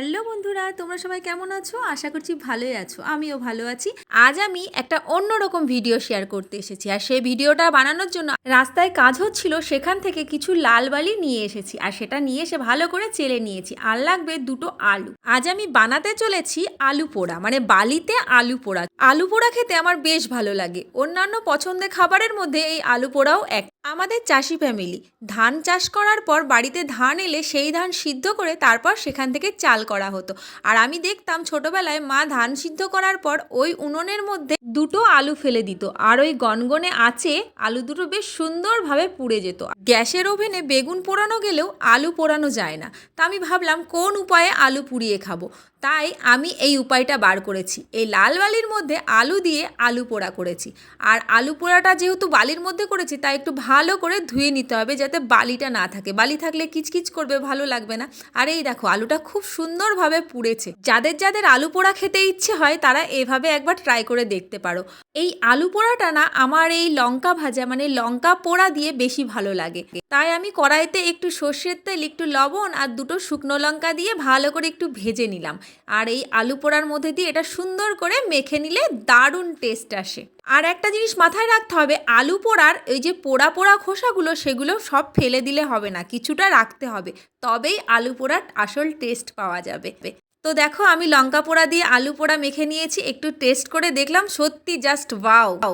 Hello বন্ধুরা, তোমরা সবাই কেমন আছো? আশা করছি ভালোই আছো। আমিও ভালো আছি। আজ আমি একটা অন্যরকম ভিডিও শেয়ার করতে এসেছি, আর সেই ভিডিওটা বানানোর জন্য রাস্তায় কাজ হচ্ছিল, সেখান থেকে কিছু লাল বালি নিয়ে এসেছি, আর সেটা নিয়ে এসে ভালো করে চেলে নিয়েছি। আর লাগবে দুটো আলু। আজ আমি বানাতে চলেছি আলু পোড়া, মানে বালিতে আলু পোড়া। আলু পোড়া খেতে আমার বেশ ভালো লাগে। অন্যান্য পছন্দের খাবারের মধ্যে এই আলু পোড়াও এক। আমাদের চাষি ফ্যামিলি, ধান চাষ করার পর বাড়িতে ধান এলে সেই ধান সিদ্ধ করে তারপর সেখান থেকে চাল করা হতো। আর আমি দেখতাম ছোটবেলায় মা ধান সিদ্ধ করার পর ওই উনুনের মধ্যে দুটো আলু ফেলে দিত, আর ওই গনগনে আঁচে আলু দুটো বেশ সুন্দরভাবে পুড়ে যেত। গ্যাসের ওভেনে বেগুন পোড়ানো গেলেও আলু পোড়ানো যায় না। তা আমি ভাবলাম কোন উপায়ে আলু পুড়িয়ে খাবো, তাই আমি এই উপায়টা বার করেছি। এই লাল বালির মধ্যে আলু দিয়ে আলু পোড়া করেছি। আর আলু পোড়াটা যেহেতু বালির মধ্যে করেছি, তাই একটু ভালো করে ধুয়ে নিতে হবে যাতে বালিটা না থাকে। বালি থাকলে কিচকিচ করবে, ভালো লাগবে না। আর এই দেখো, আলুটা খুব সুন্দরভাবে পুড়েছে। যাদের যাদের আলু পোড়া খেতে ইচ্ছে হয় তারা এভাবে একবার ট্রাই করে দেখতে পারো। এই আলু পোড়াটা না আমার এই লঙ্কা ভাজা, মানে লঙ্কা পোড়া দিয়ে বেশি ভালো লাগে। তাই আমি কড়াইতে একটু সর্ষের তেল, একটু লবণ আর দুটো শুকনো লঙ্কা দিয়ে ভালো করে একটু ভেজে নিলাম। আর এই আলু পোড়ার মধ্যে দিয়ে এটা সুন্দর করে মেখে নিলে দারুণ টেস্ট আসে। আর একটা জিনিস মাথায় রাখতে হবে, আলু পোড়ার এই যে পোড়া পোড়া খোসাগুলো, সেগুলো সব ফেলে দিলে হবে না, কিছুটা রাখতে হবে, তবেই আলু পোড়ার আসল টেস্ট পাওয়া যাবে। তো দেখো, আমি লঙ্কা পোড়া দিয়ে আলু পোড়া মেখে নিয়েছি, একটু টেস্ট করে দেখলাম, সত্যি জাস্ট ওয়াও।